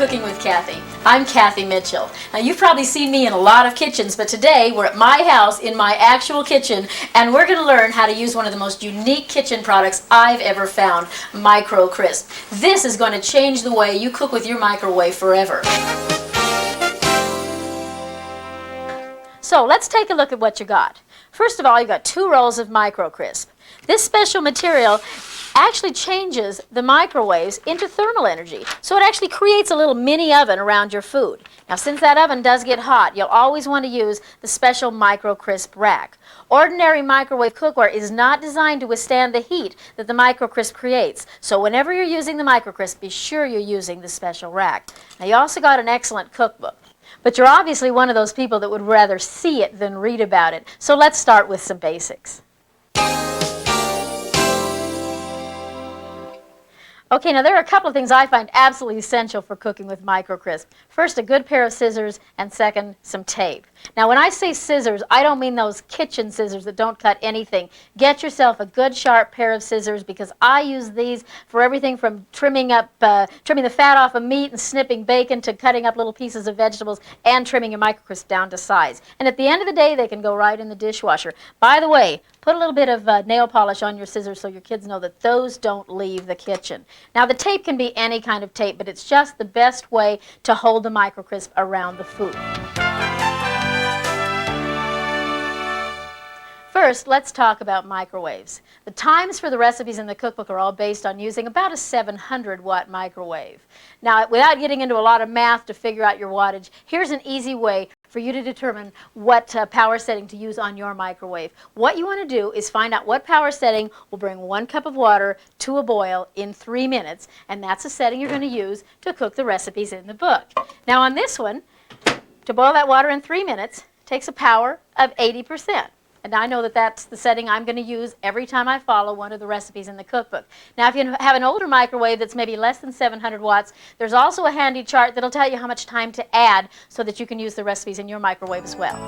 Cooking with Cathy. I'm Cathy Mitchell. Now you've probably seen me in a lot of kitchens, but today we're at my house in my actual kitchen and we're going to learn how to use one of the most unique kitchen products I've ever found, Microcrisp. This is going to change the way you cook with your microwave forever. So let's take a look at what you got. First of all, you've got 2 rolls of Microcrisp. This special material actually changes the microwaves into thermal energy. So it actually creates a little mini oven around your food. Now since that oven does get hot, you'll always want to use the special Microcrisp rack. Ordinary microwave cookware is not designed to withstand the heat that the Microcrisp creates. So whenever you're using the Microcrisp, be sure you're using the special rack. Now you also got an excellent cookbook. But you're obviously one of those people that would rather see it than read about it. So let's start with some basics. Okay, now there are a couple of things I find absolutely essential for cooking with Microcrisp. First, a good pair of scissors, and second, some tape. Now when I say scissors, I don't mean those kitchen scissors that don't cut anything. Get yourself a good sharp pair of scissors because I use these for everything from trimming the fat off of meat and snipping bacon to cutting up little pieces of vegetables and trimming your Microcrisp down to size. And at the end of the day, they can go right in the dishwasher. By the way, put a little bit of nail polish on your scissors so your kids know that those don't leave the kitchen. Now the tape can be any kind of tape, but it's just the best way to hold the Microcrisp around the food. First, let's talk about microwaves. The times for the recipes in the cookbook are all based on using about a 700-watt microwave. Now, without getting into a lot of math to figure out your wattage, here's an easy way for you to determine what power setting to use on your microwave. What you want to do is find out what power setting will bring 1 cup of water to a boil in 3 minutes, and that's the setting you're going to use to cook the recipes in the book. Now on this one, to boil that water in 3 minutes takes a power of 80%. And I know that that's the setting I'm going to use every time I follow one of the recipes in the cookbook. Now, if you have an older microwave that's maybe less than 700 watts, there's also a handy chart that'll tell you how much time to add so that you can use the recipes in your microwave as well.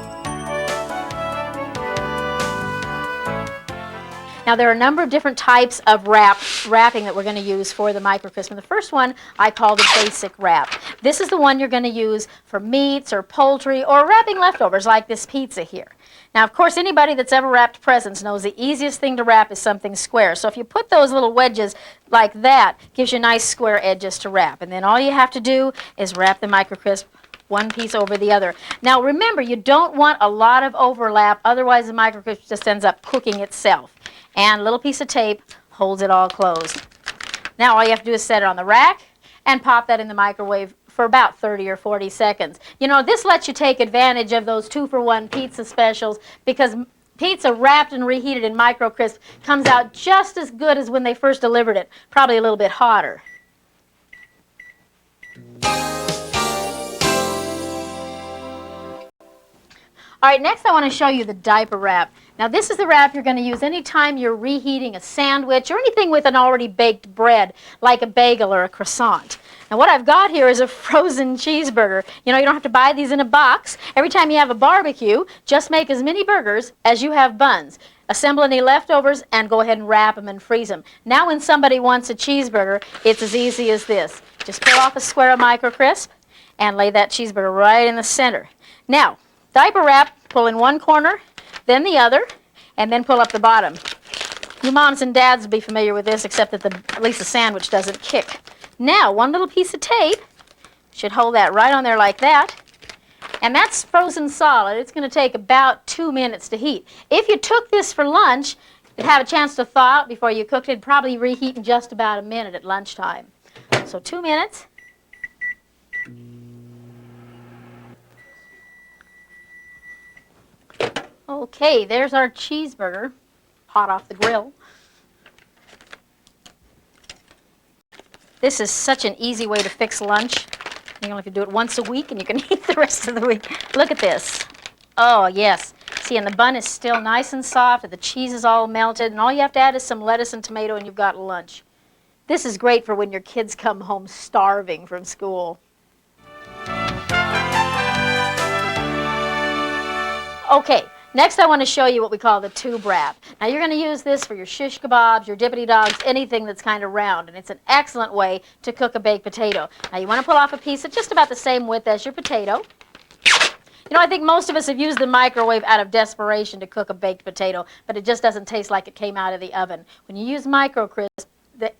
Now, there are a number of different types of wrapping that we're going to use for the Microcrisp. And the first one I call the basic wrap. This is the one you're going to use for meats or poultry or wrapping leftovers like this pizza here. Now, of course, anybody that's ever wrapped presents knows the easiest thing to wrap is something square. So if you put those little wedges like that, gives you nice square edges to wrap. And then all you have to do is wrap the Microcrisp one piece over the other. Now, remember, you don't want a lot of overlap, otherwise the Microcrisp just ends up cooking itself. And a little piece of tape holds it all closed. Now, all you have to do is set it on the rack and pop that in the microwave for about 30 or 40 seconds. You know, this lets you take advantage of those 2-for-1 pizza specials because pizza wrapped and reheated in Microcrisp comes out just as good as when they first delivered it, probably a little bit hotter. All right, next I want to show you the diaper wrap. Now this is the wrap you're going to use anytime you're reheating a sandwich or anything with an already baked bread, like a bagel or a croissant. Now what I've got here is a frozen cheeseburger. You know, you don't have to buy these in a box. Every time you have a barbecue, just make as many burgers as you have buns. Assemble any leftovers and go ahead and wrap them and freeze them. Now when somebody wants a cheeseburger, it's as easy as this. Just pull off a square of Microcrisp and lay that cheeseburger right in the center. Now, diaper wrap, pull in one corner, then the other, and then pull up the bottom. You moms and dads will be familiar with this, except that at least the sandwich doesn't kick. Now, one little piece of tape should hold that right on there like that. And that's frozen solid. It's going to take about 2 minutes to heat. If you took this for lunch, you'd have a chance to thaw out before you cooked it. It'd probably reheat in just about a minute at lunchtime. So 2 minutes. Okay, there's our cheeseburger, hot off the grill. This is such an easy way to fix lunch. You only have to do it once a week and you can eat the rest of the week. Look at this. Oh, yes. See, and the bun is still nice and soft, and the cheese is all melted, and all you have to add is some lettuce and tomato, and you've got lunch. This is great for when your kids come home starving from school. Okay. Next, I want to show you what we call the tube wrap. Now, you're going to use this for your shish kebabs, your dippity dogs, anything that's kind of round, and it's an excellent way to cook a baked potato. Now, you want to pull off a piece that's just about the same width as your potato. You know, I think most of us have used the microwave out of desperation to cook a baked potato, but it just doesn't taste like it came out of the oven. When you use Microcrisp,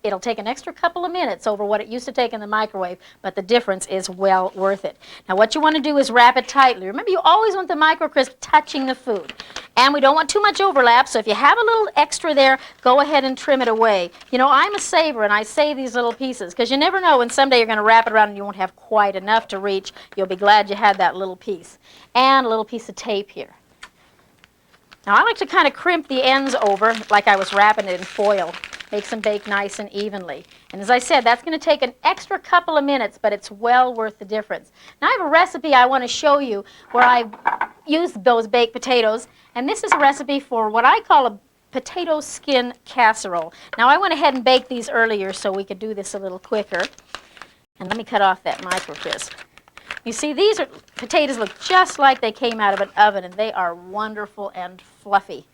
it'll take an extra couple of minutes over what it used to take in the microwave, but the difference is well worth it. Now, what you want to do is wrap it tightly. Remember, you always want the Microcrisp touching the food. And we don't want too much overlap, so if you have a little extra there, go ahead and trim it away. You know, I'm a saver, and I save these little pieces, because you never know when someday you're going to wrap it around and you won't have quite enough to reach. You'll be glad you had that little piece. And a little piece of tape here. Now, I like to kind of crimp the ends over like I was wrapping it in foil. Makes them bake nice and evenly. And as I said, that's going to take an extra couple of minutes, but it's well worth the difference. Now, I have a recipe I want to show you where I used those baked potatoes, and this is a recipe for what I call a potato skin casserole. Now, I went ahead and baked these earlier so we could do this a little quicker. And let me cut off that Microcrisp. You see, these potatoes look just like they came out of an oven, and they are wonderful and fluffy.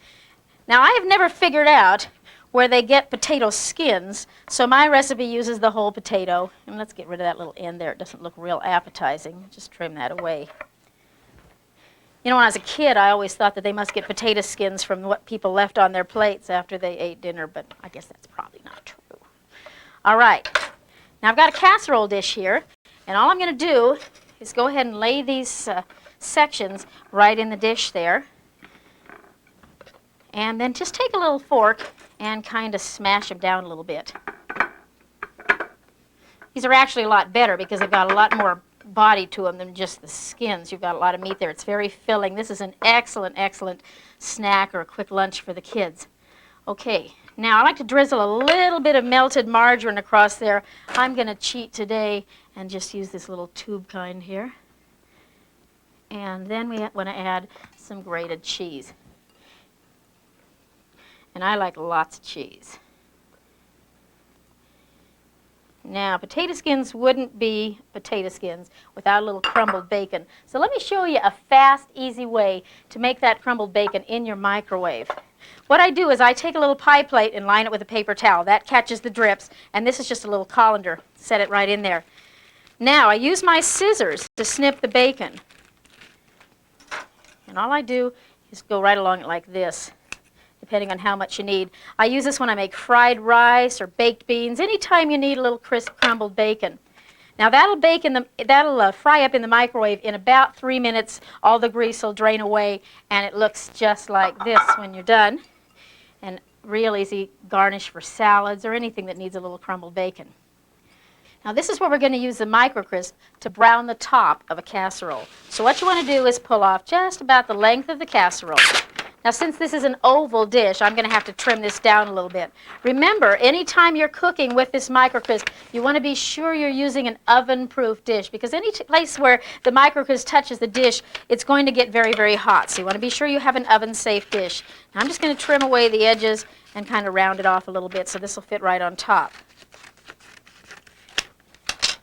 Now, I have never figured out where they get potato skins, so my recipe uses the whole potato. And let's get rid of that little end there. It doesn't look real appetizing. Just trim that away. You know, when I was a kid, I always thought that they must get potato skins from what people left on their plates after they ate dinner, but I guess that's probably not true. All right. Now, I've got a casserole dish here, and all I'm going to do is go ahead and lay these sections right in the dish there. And then just take a little fork and kind of smash them down a little bit. These are actually a lot better because they've got a lot more body to them than just the skins. You've got a lot of meat there. It's very filling. This is an excellent, excellent snack or a quick lunch for the kids. Okay, now I like to drizzle a little bit of melted margarine across there. I'm going to cheat today and just use this little tube kind here. And then we want to add some grated cheese. And I like lots of cheese. Now, potato skins wouldn't be potato skins without a little crumbled bacon. So let me show you a fast, easy way to make that crumbled bacon in your microwave. What I do is I take a little pie plate and line it with a paper towel. That catches the drips, and this is just a little colander. Set it right in there. Now, I use my scissors to snip the bacon. And all I do is go right along it like this, depending on how much you need. I use this when I make fried rice or baked beans, anytime you need a little crisp crumbled bacon. Now that'll fry up in the microwave in about 3 minutes. All the grease will drain away, and it looks just like this when you're done. And real easy garnish for salads or anything that needs a little crumbled bacon. Now this is where we're going to use the Microcrisp to brown the top of a casserole. So what you want to do is pull off just about the length of the casserole. Now, since this is an oval dish, I'm going to have to trim this down a little bit. Remember, anytime you're cooking with this Microcrisp, you want to be sure you're using an oven-proof dish, because any place where the Microcrisp touches the dish, it's going to get very, very hot. So you want to be sure you have an oven-safe dish. Now, I'm just going to trim away the edges and kind of round it off a little bit so this will fit right on top.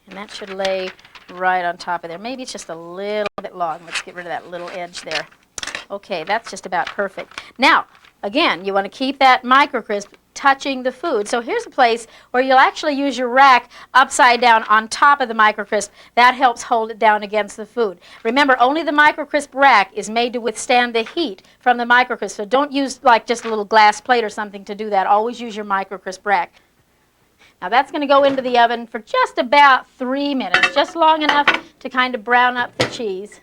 And that should lay right on top of there. Maybe it's just a little bit long. Let's get rid of that little edge there. Okay, that's just about perfect. Now, again, you want to keep that Microcrisp touching the food. So here's a place where you'll actually use your rack upside down on top of the Microcrisp. That helps hold it down against the food. Remember, only the Microcrisp rack is made to withstand the heat from the Microcrisp. So don't use like just a little glass plate or something to do that. Always use your Microcrisp rack. Now that's going to go into the oven for just about 3 minutes, just long enough to kind of brown up the cheese.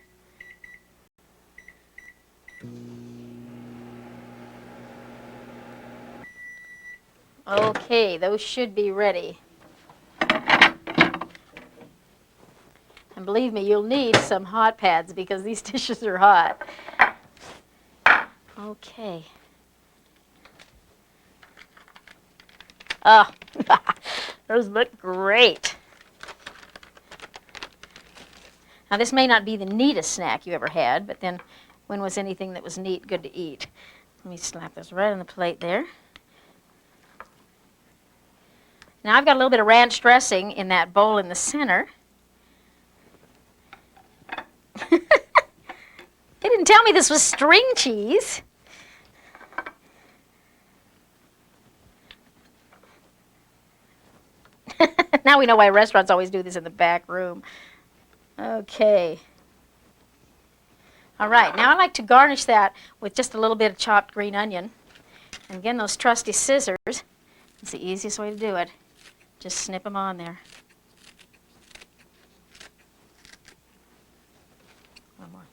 Okay, those should be ready. And believe me, you'll need some hot pads because these dishes are hot. Okay. Oh, those look great. Now this may not be the neatest snack you ever had, but then when was anything that was neat good to eat? Let me slap this right on the plate there. Now I've got a little bit of ranch dressing in that bowl in the center. Isn't didn't tell me this was string cheese. Now we know why restaurants always do this in the back room. Okay. All right, now I like to garnish that with just a little bit of chopped green onion. And again, those trusty scissors, it's the easiest way to do it. Just snip them on there. One more.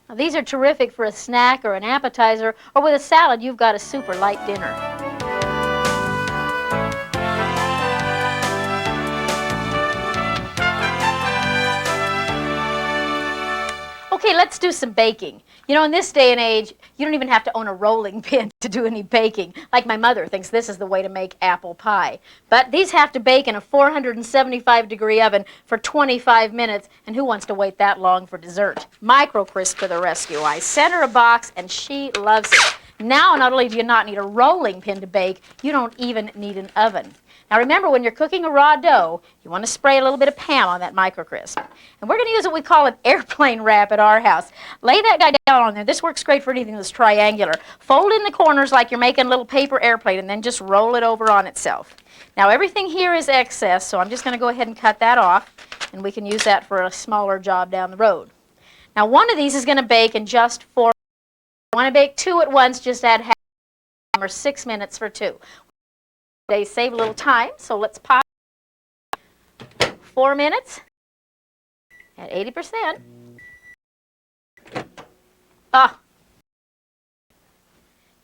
Now, these are terrific for a snack or an appetizer, or with a salad, you've got a super light dinner. Okay, let's do some baking. You know, in this day and age, you don't even have to own a rolling pin to do any baking. Like my mother thinks this is the way to make apple pie. But these have to bake in a 475-degree oven for 25 minutes, and who wants to wait that long for dessert? Microcrisp to the rescue. I sent her a box, and she loves it. Now, not only do you not need a rolling pin to bake, you don't even need an oven. Now remember, when you're cooking a raw dough, you want to spray a little bit of Pam on that Microcrisp. And we're going to use what we call an airplane wrap at our house. Lay that guy down on there. This works great for anything that's triangular. Fold in the corners like you're making a little paper airplane, and then just roll it over on itself. Now everything here is excess, so I'm just going to go ahead and cut that off, and we can use that for a smaller job down the road. Now one of these is going to bake in just 4 minutes. If you want to bake 2 at once, just add half or 6 minutes for 2. They save a little time, so let's pop 4 minutes at 80%.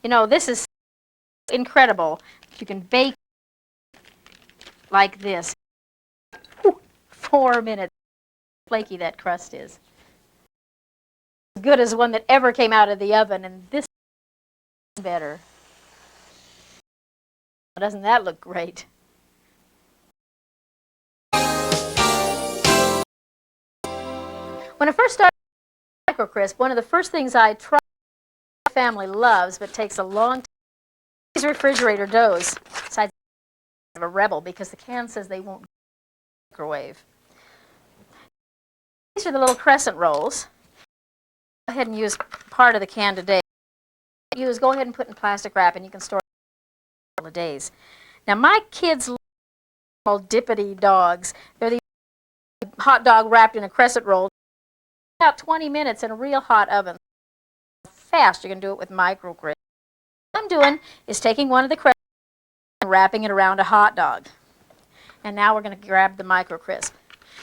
You know, this is incredible. You can bake like this. 4 minutes. Flaky that crust is. As good as one that ever came out of the oven, and this is better. Doesn't that look great? When I first started Microcrisp, one of the first things I tried, my family loves, but takes a long time, these refrigerator doughs. Besides, I'm a rebel because the can says they won't microwave. These are the little crescent rolls. Go ahead and use part of the can today. Go ahead and put in plastic wrap, and you can store of days. Now my kids love dippity dogs. They're these hot dog wrapped in a crescent roll. About 20 minutes in a real hot oven. Fast you can do it with Microcrisp. What I'm doing is taking one of the crescent and wrapping it around a hot dog. And now we're going to grab the Microcrisp.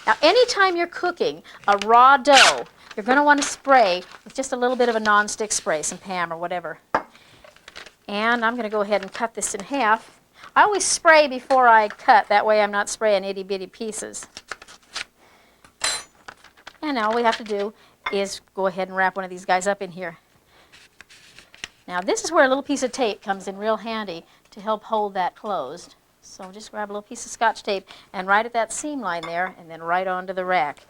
Now anytime you're cooking a raw dough, you're going to want to spray with just a little bit of a non-stick spray, some Pam or whatever. And I'm going to go ahead and cut this in half. I always spray before I cut. That way I'm not spraying itty-bitty pieces. And now all we have to do is go ahead and wrap one of these guys up in here. Now this is where a little piece of tape comes in real handy to help hold that closed. So just grab a little piece of Scotch tape and right at that seam line there, and then right onto the rack.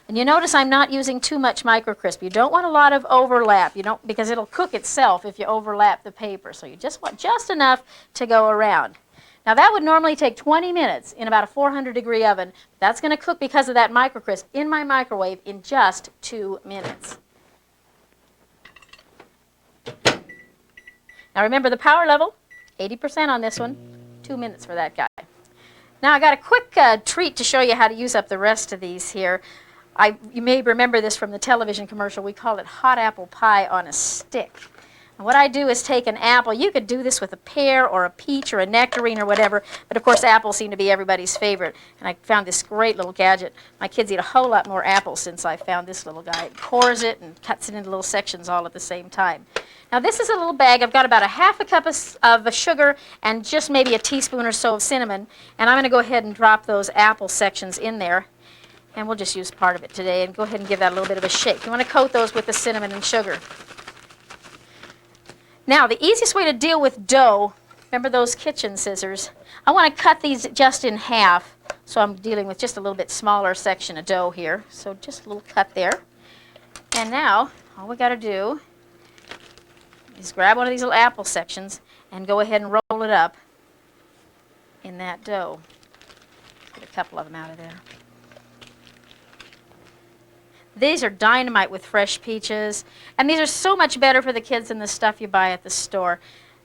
And you notice I'm not using too much Microcrisp. You don't want a lot of overlap, because it'll cook itself if you overlap the paper. So you just want just enough to go around. Now that would normally take 20 minutes in about a 400-degree oven. That's going to cook because of that Microcrisp in my microwave in just 2 minutes. Now remember the power level, 80% on this one, 2 minutes for that guy. Now I got a quick treat to show you how to use up the rest of these here. You may remember this from the television commercial. We call it hot apple pie on a stick. And what I do is take an apple. You could do this with a pear or a peach or a nectarine or whatever, but of course apples seem to be everybody's favorite. And I found this great little gadget. My kids eat a whole lot more apples since I found this little guy. It cores it and cuts it into little sections all at the same time. Now this is a little bag. I've got about a half a cup of sugar and just maybe a teaspoon or so of cinnamon. And I'm going to go ahead and drop those apple sections in there. And we'll just use part of it today and go ahead and give that a little bit of a shake. You want to coat those with the cinnamon and sugar. Now, the easiest way to deal with dough, remember those kitchen scissors? I want to cut these just in half. So I'm dealing with just a little bit smaller section of dough here. So just a little cut there. And now, all we got to do is grab one of these little apple sections and go ahead and roll it up in that dough. Get a couple of them out of there. These are dynamite with fresh peaches. And these are so much better for the kids than the stuff you buy at the store.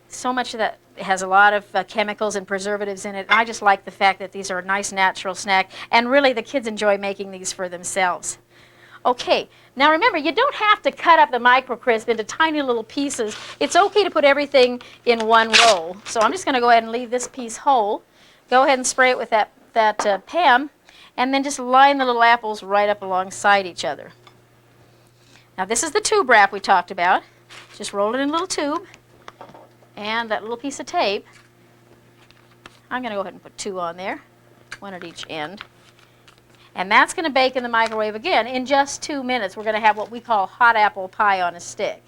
So much of that has a lot of chemicals and preservatives in it. And I just like the fact that these are a nice natural snack. And really, the kids enjoy making these for themselves. Okay, now remember, you don't have to cut up the Microcrisp into tiny little pieces. It's okay to put everything in one roll. So I'm just going to go ahead and leave this piece whole. Go ahead and spray it with that Pam, and then just line the little apples right up alongside each other. Now this is the tube wrap we talked about. Just roll it in a little tube, and that little piece of tape. I'm going to go ahead and put 2 on there, 1 at each end. And that's going to bake in the microwave again in just 2 minutes. We're going to have what we call hot apple pie on a stick.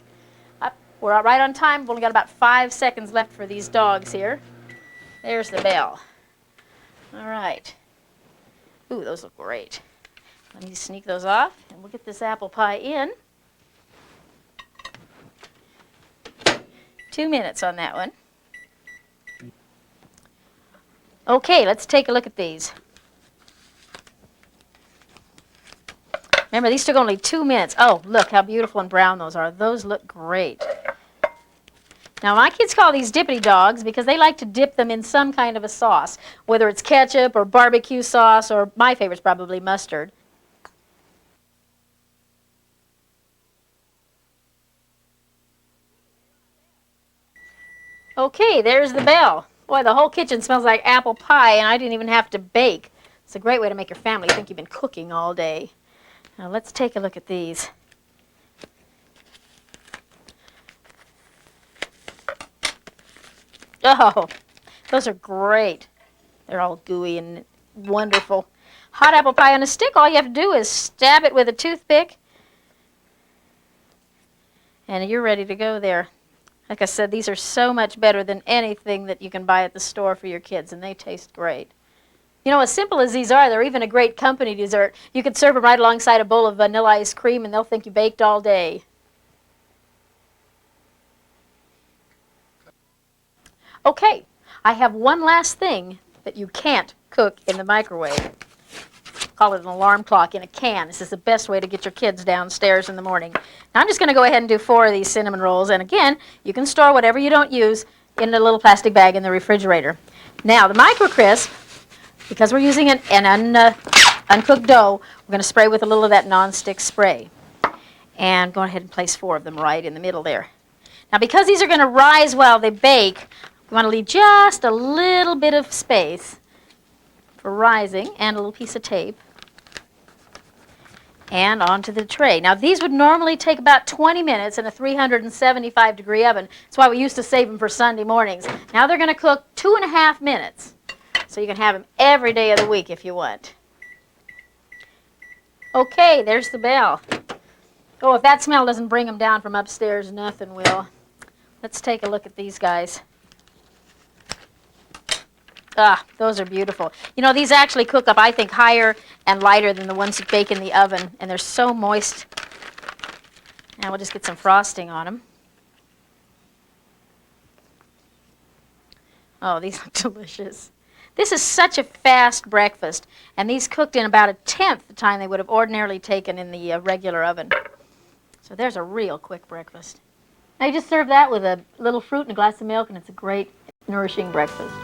We're right on time. We've only got about 5 seconds left for these dogs here. There's the bell. All right. Ooh, those look great. Let me sneak those off, and we'll get this apple pie in. 2 minutes on that one. Okay, let's take a look at these. Remember, these took only 2 minutes. Oh, look how beautiful and brown those are. Those look great. Now, my kids call these dippity dogs because they like to dip them in some kind of a sauce, whether it's ketchup or barbecue sauce, or my favorite's probably mustard. Okay, there's the bell. Boy, the whole kitchen smells like apple pie, and I didn't even have to bake. It's a great way to make your family think you've been cooking all day. Now let's take a look at these. Oh, those are great. They're all gooey and wonderful. Hot apple pie on a stick, all you have to do is stab it with a toothpick, and you're ready to go there. Like I said, these are so much better than anything that you can buy at the store for your kids, and they taste great. You know, as simple as these are, they're even a great company dessert. You could serve them right alongside a bowl of vanilla ice cream, and they'll think you baked all day. Okay, I have one last thing that you can't cook in the microwave. Call it an alarm clock in a can. This is the best way to get your kids downstairs in the morning. Now I'm just going to go ahead and do 4 of these cinnamon rolls. And again, you can store whatever you don't use in a little plastic bag in the refrigerator. Now the Microcrisp, because we're using an uncooked dough, we're going to spray with a little of that nonstick spray. And go ahead and place 4 of them right in the middle there. Now because these are going to rise while they bake, we want to leave just a little bit of space for rising, and a little piece of tape, and onto the tray. Now these would normally take about 20 minutes in a 375-degree oven. That's why we used to save them for Sunday mornings. Now they're going to cook 2.5 minutes. So you can have them every day of the week if you want. Okay, there's the bell. Oh, if that smell doesn't bring them down from upstairs, nothing will. Let's take a look at these guys. Ah, those are beautiful. You know, these actually cook up, I think, higher and lighter than the ones that bake in the oven, and they're so moist. Now we'll just get some frosting on them. Oh, these look delicious. This is such a fast breakfast, and these cooked in about 1/10 the time they would have ordinarily taken in the regular oven. So there's a real quick breakfast. Now you just serve that with a little fruit and a glass of milk, and it's a great, nourishing breakfast.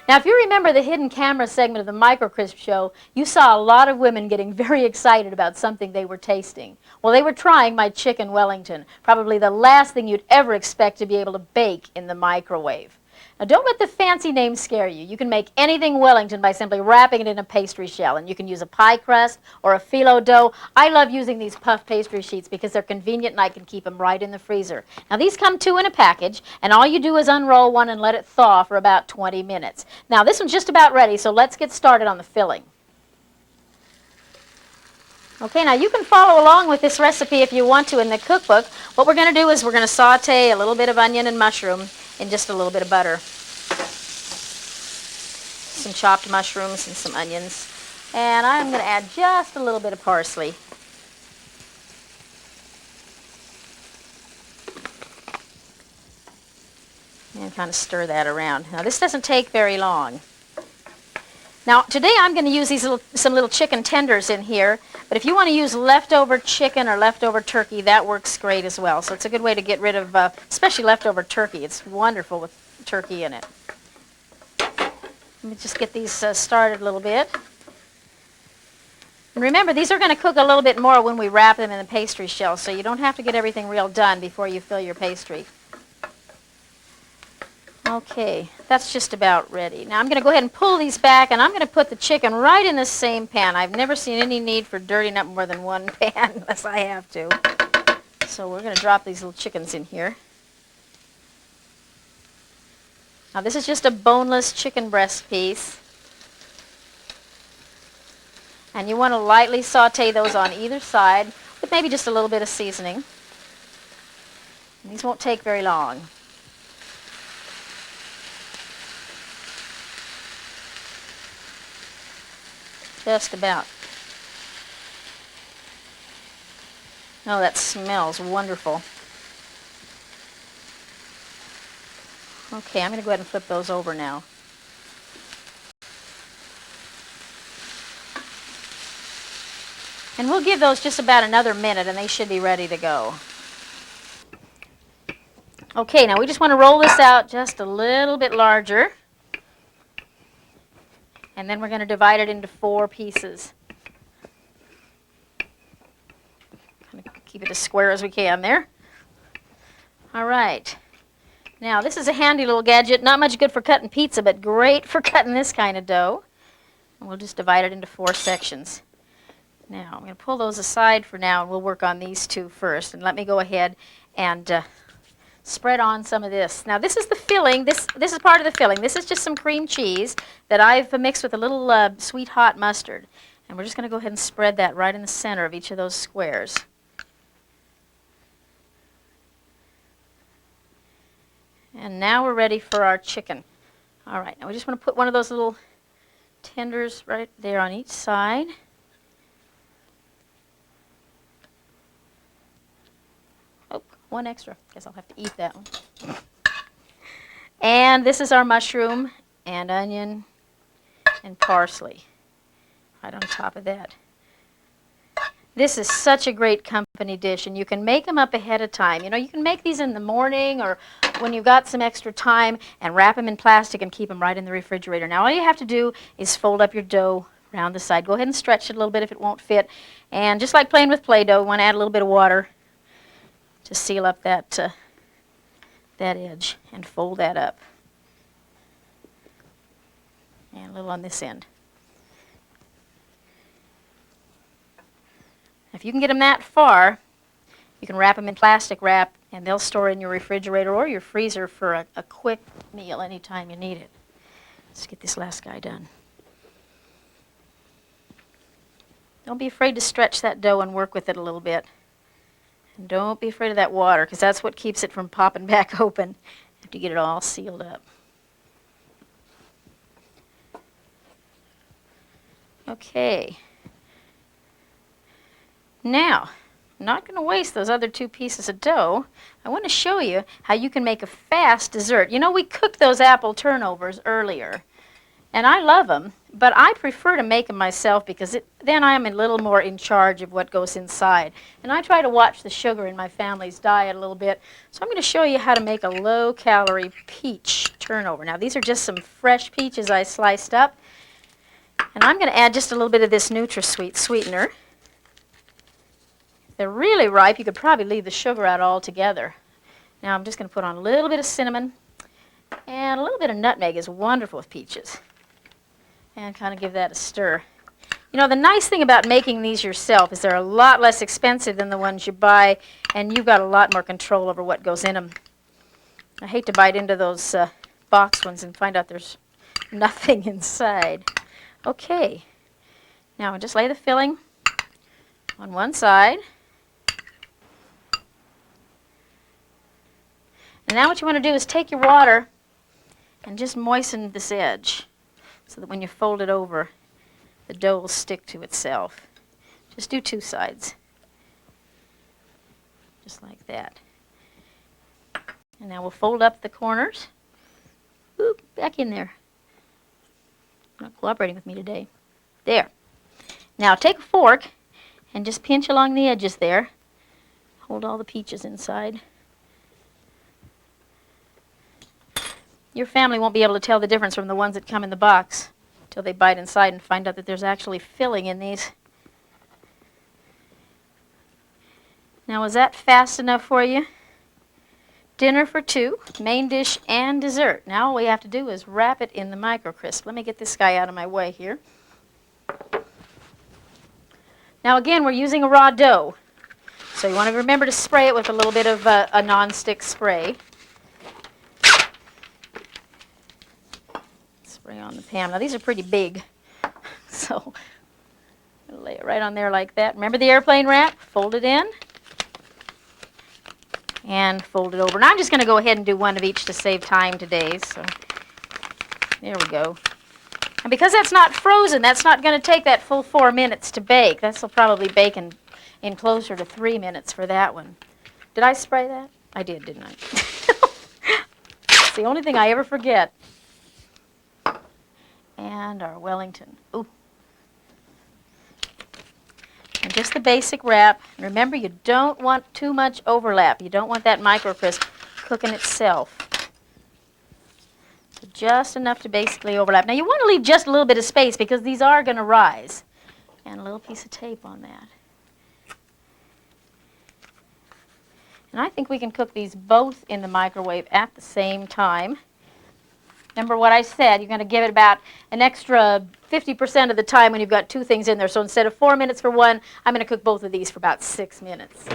Now, if you remember the hidden camera segment of the Microcrisp show, you saw a lot of women getting very excited about something they were tasting. Well, they were trying my chicken Wellington, probably the last thing you'd ever expect to be able to bake in the microwave. Now, don't let the fancy name scare you. You can make anything Wellington by simply wrapping it in a pastry shell, and you can use a pie crust or a phyllo dough. I love using these puff pastry sheets because they're convenient and I can keep them right in the freezer. Now, these come 2 in a package, and all you do is unroll one and let it thaw for about 20 minutes. Now, this one's just about ready, so let's get started on the filling. Okay, now you can follow along with this recipe if you want to in the cookbook. What we're going to do is we're going to saute a little bit of onion and mushroom in just a little bit of butter. Some chopped mushrooms and some onions. And I'm going to add just a little bit of parsley. And And kind of stir that around. Now this doesn't take very long. Now today I'm going to use some little chicken tenders in here, but if you want to use leftover chicken or leftover turkey, that works great as well. So it's a good way to get rid of, especially leftover turkey. It's wonderful with turkey in it. Let me just get these started a little bit. And remember, these are going to cook a little bit more when we wrap them in the pastry shell, so you don't have to get everything real done before you fill your pastry. Okay, that's just about ready. Now I'm going to go ahead and pull these back, and I'm going to put the chicken right in the same pan. I've never seen any need for dirtying up more than one pan unless I have to. So we're going to drop these little chickens in here. Now this is just a boneless chicken breast piece. And you want to lightly saute those on either side with maybe just a little bit of seasoning. And these won't take very long. Just about. Oh, that smells wonderful. Okay, I'm going to go ahead and flip those over now. And we'll give those just about another minute, and they should be ready to go. Okay, now we just want to roll this out just a little bit larger. And then we're going to divide it into 4 pieces. Kind of keep it as square as we can there. All right. Now, this is a handy little gadget. Not much good for cutting pizza, but great for cutting this kind of dough. And we'll just divide it into 4 sections. Now, I'm going to pull those aside for now, and we'll work on these 2 first. And let me go ahead and spread on some of this. Now, this is the filling. This is part of the filling. This is just some cream cheese that I've mixed with a little sweet hot mustard. And we're just going to go ahead and spread that right in the center of each of those squares. And now we're ready for our chicken. All right, now we just want to put one of those little tenders right there on each side. Oh, one extra. Guess I'll have to eat that one. And this is our mushroom and onion and parsley right on top of that. This is such a great company dish, and you can make them up ahead of time. You know, you can make these in the morning or when you've got some extra time and wrap them in plastic and keep them right in the refrigerator. Now, all you have to do is fold up your dough around the side. Go ahead and stretch it a little bit if it won't fit. And just like playing with Play-Doh, you want to add a little bit of water to seal up that edge and fold that up. And a little on this end. If you can get them that far, you can wrap them in plastic wrap, and they'll store in your refrigerator or your freezer for a quick meal anytime you need it. Let's get this last guy done. Don't be afraid to stretch that dough and work with it a little bit. And don't be afraid of that water, because that's what keeps it from popping back open after you get it all sealed up. Okay. Now, I'm not going to waste those other 2 pieces of dough. I want to show you how you can make a fast dessert. You know, we cooked those apple turnovers earlier, and I love them, but I prefer to make them myself because then I'm a little more in charge of what goes inside. And I try to watch the sugar in my family's diet a little bit, so I'm going to show you how to make a low-calorie peach turnover. Now, these are just some fresh peaches I sliced up, and I'm going to add just a little bit of this NutraSweet sweetener. They're really ripe. You could probably leave the sugar out altogether. Now I'm just going to put on a little bit of cinnamon, and a little bit of nutmeg is wonderful with peaches. And kind of give that a stir. You know, the nice thing about making these yourself is they're a lot less expensive than the ones you buy, and you've got a lot more control over what goes in them. I hate to bite into those box ones and find out there's nothing inside. Okay. Now I'll just lay the filling on one side. And now what you want to do is take your water and just moisten this edge so that when you fold it over, the dough will stick to itself. Just do 2 sides. Just like that. And now we'll fold up the corners Oop, back in there. Not cooperating with me today. There. Now take a fork and just pinch along the edges there. Hold all the peaches inside. Your family won't be able to tell the difference from the ones that come in the box until they bite inside and find out that there's actually filling in these. Now, is that fast enough for you? Dinner for two, main dish and dessert. Now all we have to do is wrap it in the Microcrisp. Let me get this guy out of my way here. Now again, we're using a raw dough. So you want to remember to spray it with a little bit of a non-stick spray. Spray on the pan. Now these are pretty big, so I'll lay it right on there like that. Remember the airplane wrap? Fold it in and fold it over. Now I'm just going to go ahead and do one of each to save time today. So there we go. And because that's not frozen, that's not going to take that full 4 minutes to bake. This will probably bake in closer to 3 minutes for that one. Did I spray that? I did, didn't I? It's the only thing I ever forget. And our Wellington. Ooh. And just the basic wrap. Remember, you don't want too much overlap. You don't want that Microcrisp cooking itself. So just enough to basically overlap. Now you want to leave just a little bit of space because these are going to rise. And a little piece of tape on that. And I think we can cook these both in the microwave at the same time. Remember what I said, you're going to give it about an extra 50% of the time when you've got two things in there. So instead of 4 minutes for one, I'm going to cook both of these for about 6 minutes.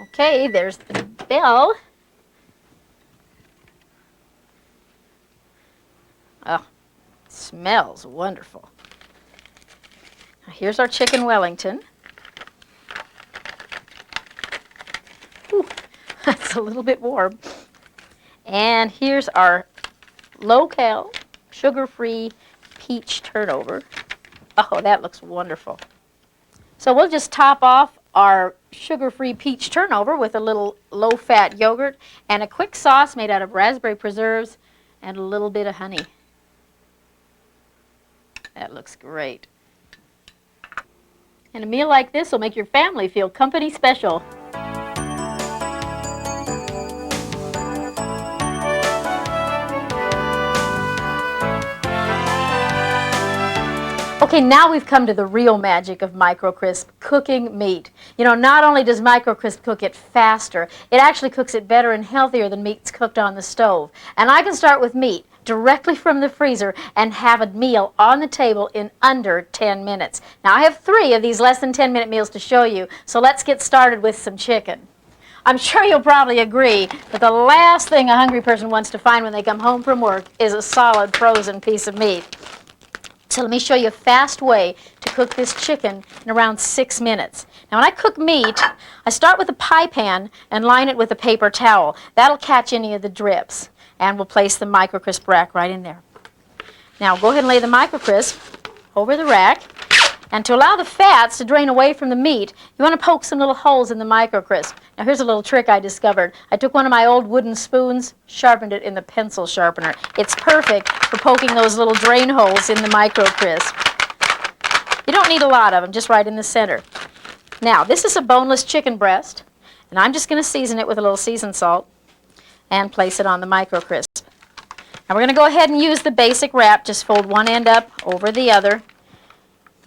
Okay, there's the bell. Oh, smells wonderful. Now here's our chicken Wellington. Ooh, that's a little bit warm. And here's our low-cal, sugar-free peach turnover. Oh, that looks wonderful. So we'll just top off our sugar-free peach turnover with a little low-fat yogurt and a quick sauce made out of raspberry preserves and a little bit of honey. That looks great. And a meal like this will make your family feel company special. Okay, now we've come to the real magic of Microcrisp, cooking meat. You know, not only does Microcrisp cook it faster, it actually cooks it better and healthier than meats cooked on the stove. And I can start with meat directly from the freezer and have a meal on the table in under 10 minutes. Now I have 3 of these less than 10-minute meals to show you, so let's get started with some chicken. I'm sure you'll probably agree that the last thing a hungry person wants to find when they come home from work is a solid frozen piece of meat. So let me show you a fast way to cook this chicken in around 6 minutes. Now when I cook meat, I start with a pie pan and line it with a paper towel. That'll catch any of the drips. And we'll place the Microcrisp rack right in there. Now go ahead and lay the Microcrisp over the rack. And to allow the fats to drain away from the meat, you want to poke some little holes in the Microcrisp. Now here's a little trick I discovered. I took one of my old wooden spoons, sharpened it in the pencil sharpener. It's perfect for poking those little drain holes in the Microcrisp. You don't need a lot of them, just right in the center. Now this is a boneless chicken breast, and I'm just going to season it with a little seasoned salt and place it on the Microcrisp. Now we're going to go ahead and use the basic wrap. Just fold one end up over the other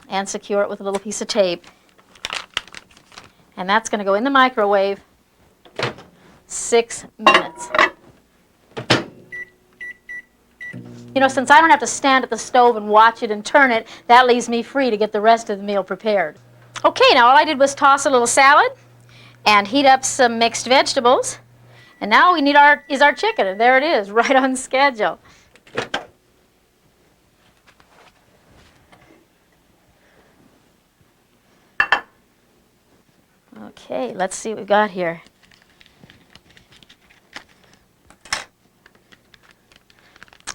and secure it with a little piece of tape. And that's going to go in the microwave 6 minutes. You know, since I don't have to stand at the stove and watch it and turn it, that leaves me free to get the rest of the meal prepared. Okay, now all I did was toss a little salad and heat up some mixed vegetables. And now we need our chicken, and there it is, right on schedule. Okay, let's see what we've got here.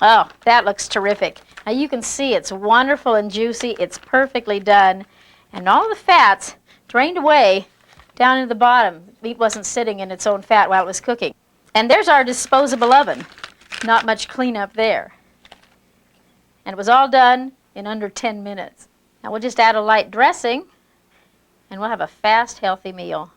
Oh, that looks terrific. Now you can see it's wonderful and juicy. It's perfectly done. And all the fats drained away down in the bottom. Meat wasn't sitting in its own fat while it was cooking. And there's our disposable oven. Not much cleanup there. And it was all done in under 10 minutes. Now we'll just add a light dressing, and we'll have a fast, healthy meal.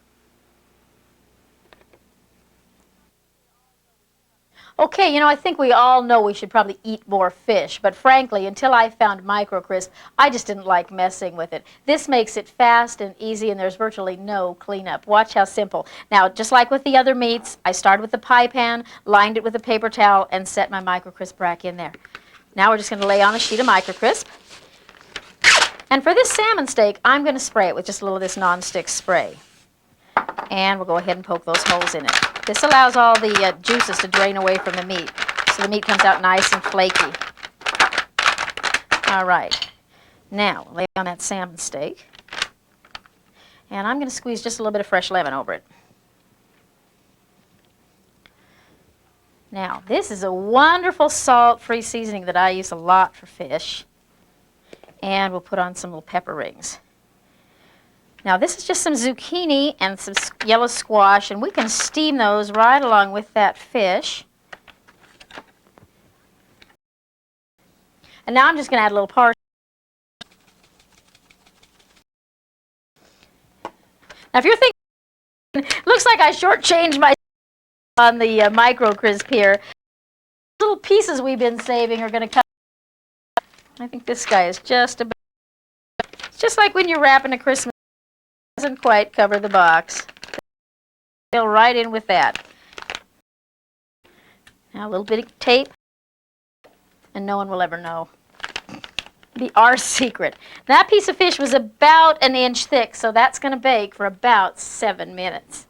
Okay, you know, I think we all know we should probably eat more fish, but frankly, until I found Microcrisp, I just didn't like messing with it. This makes it fast and easy, and there's virtually no cleanup. Watch how simple. Now, just like with the other meats, I started with the pie pan, lined it with a paper towel, and set my Microcrisp rack in there. Now we're just going to lay on a sheet of Microcrisp. And for this salmon steak, I'm going to spray it with just a little of this nonstick spray. And we'll go ahead and poke those holes in it. This allows all the juices to drain away from the meat, so the meat comes out nice and flaky. All right. Now, lay on that salmon steak. And I'm going to squeeze just a little bit of fresh lemon over it. Now, this is a wonderful salt-free seasoning that I use a lot for fish. And we'll put on some little pepper rings. Now this is just some zucchini and some yellow squash, and we can steam those right along with that fish. And now I'm just going to add a little parsley. Now if you're thinking, looks like I shortchanged my on the Microcrisp here. Little pieces we've been saving are going to come. I think this guy is just about, it's just like when you're wrapping a Christmas. Doesn't quite cover the box. Fill right in with that. Now a little bit of tape, and no one will ever know. Be our secret. That piece of fish was about an inch thick, so that's going to bake for about 7 minutes.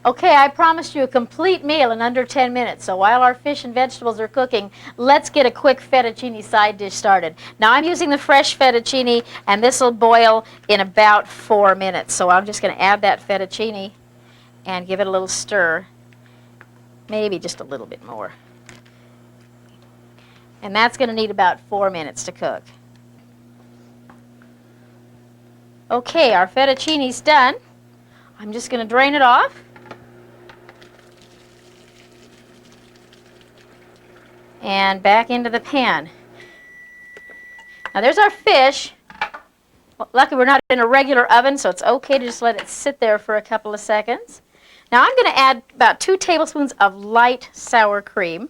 Okay, I promised you a complete meal in under 10 minutes, so while our fish and vegetables are cooking, let's get a quick fettuccine side dish started. Now I'm using the fresh fettuccine, and this will boil in about 4 minutes. So I'm just going to add that fettuccine and give it a little stir, maybe just a little bit more. And that's going to need about 4 minutes to cook. Okay, our fettuccine's done. I'm just going to drain it off. And back into the pan. Now there's our fish. Well, luckily we're not in a regular oven, so it's okay to just let it sit there for a couple of seconds. Now I'm going to add about 2 tablespoons of light sour cream.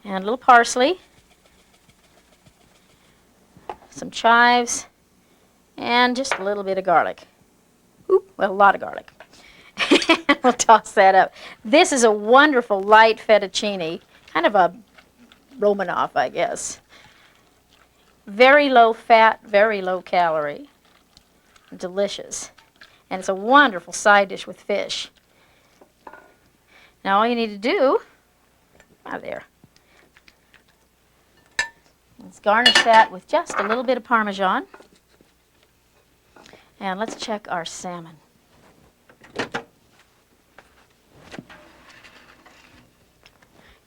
And a little parsley. Some chives. And just a little bit of garlic. Ooh, well, a lot of garlic. We'll toss that up. This is a wonderful light fettuccine. Kind of a Romanoff, I guess. Very low fat, very low calorie. Delicious. And it's a wonderful side dish with fish. Now all you need to do, there, is garnish that with just a little bit of Parmesan. And let's check our salmon.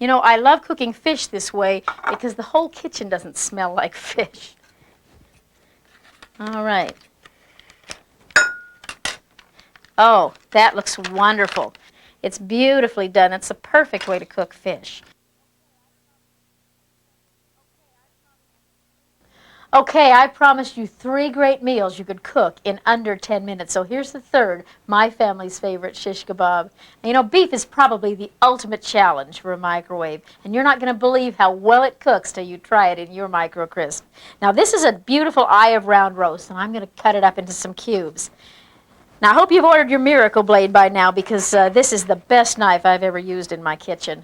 You know, I love cooking fish this way because the whole kitchen doesn't smell like fish. All right. Oh, that looks wonderful. It's beautifully done. It's a perfect way to cook fish. Okay, I promised you 3 great meals you could cook in under 10 minutes. So here's the third, my family's favorite shish kebab. And you know, beef is probably the ultimate challenge for a microwave. And you're not going to believe how well it cooks till you try it in your Microcrisp. Now this is a beautiful eye of round roast, and I'm going to cut it up into some cubes. Now I hope you've ordered your Miracle Blade by now, because this is the best knife I've ever used in my kitchen.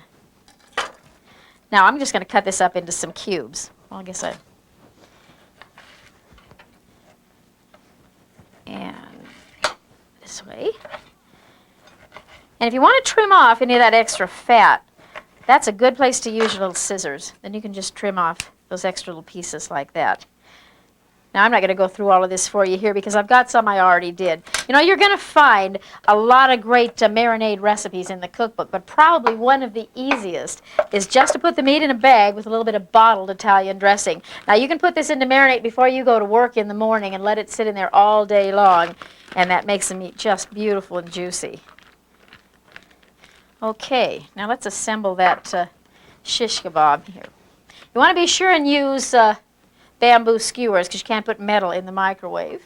Now I'm just going to cut this up into some cubes. Well, I guess and this way. And if you want to trim off any of that extra fat, that's a good place to use your little scissors. Then you can just trim off those extra little pieces like that. Now, I'm not going to go through all of this for you here because I've got some I already did. You know, you're going to find a lot of great marinade recipes in the cookbook, but probably one of the easiest is just to put the meat in a bag with a little bit of bottled Italian dressing. Now, you can put this into marinate before you go to work in the morning and let it sit in there all day long, and that makes the meat just beautiful and juicy. Okay, now let's assemble that shish kebab here. You want to be sure and use bamboo skewers because you can't put metal in the microwave.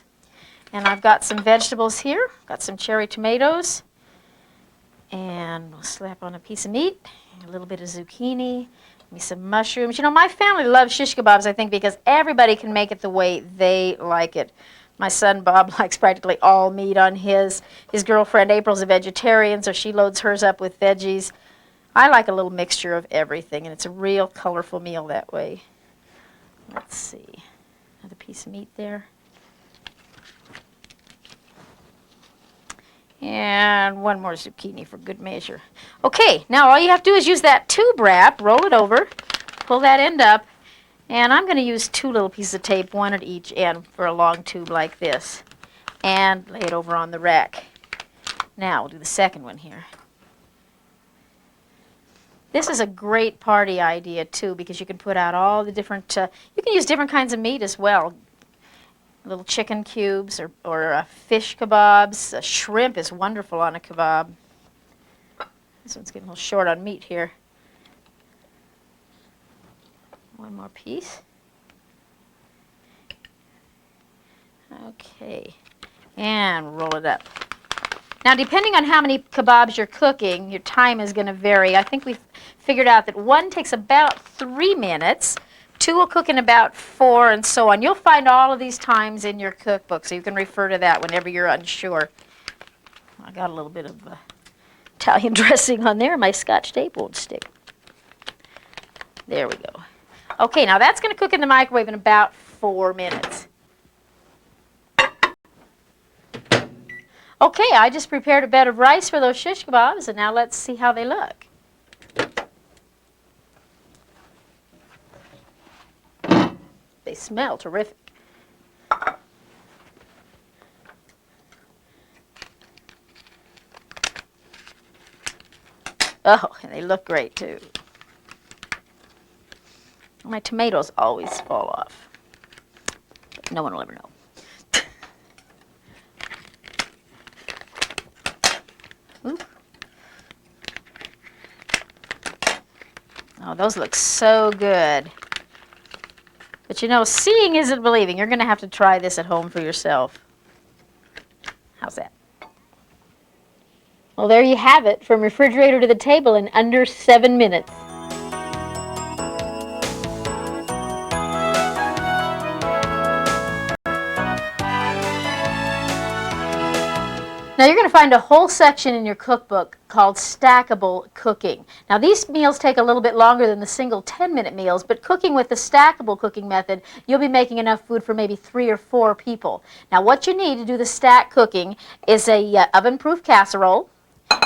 And I've got some vegetables here. Got some cherry tomatoes. And we'll slap on a piece of meat, a little bit of zucchini, maybe some mushrooms. You know, my family loves shish kebabs, I think, because everybody can make it the way they like it. My son Bob likes practically all meat on his. His girlfriend April's a vegetarian, so she loads hers up with veggies. I like a little mixture of everything, and it's a real colorful meal that way. Let's see, another piece of meat there. And one more zucchini for good measure. Okay, now all you have to do is use that tube wrap, roll it over, pull that end up, and I'm going to use 2 little pieces of tape, one at each end for a long tube like this, and lay it over on the rack. Now we'll do the second one here. This is a great party idea, too, because you can put out all the different, you can use different kinds of meat as well. Little chicken cubes or fish kebabs. Shrimp is wonderful on a kebab. This one's getting a little short on meat here. One more piece. Okay, and roll it up. Now, depending on how many kebabs you're cooking, your time is going to vary. I think we've figured out that one takes about 3 minutes, 2 will cook in about 4, and so on. You'll find all of these times in your cookbook, so you can refer to that whenever you're unsure. I got a little bit of Italian dressing on there. My Scotch tape won't stick. There we go. Okay, now that's going to cook in the microwave in about 4 minutes. Okay, I just prepared a bed of rice for those shish kebabs, and now let's see how they look. They smell terrific. Oh, and they look great, too. My tomatoes always fall off. But no one will ever know. Ooh. Oh, those look so good. But you know, seeing isn't believing. You're going to have to try this at home for yourself. How's that? Well, there you have it, from refrigerator to the table in under 7 minutes. Now you're going to find a whole section in your cookbook called stackable cooking. Now these meals take a little bit longer than the single 10-minute meals, but cooking with the stackable cooking method, you'll be making enough food for maybe 3 or 4 people. Now what you need to do the stack cooking is a oven-proof casserole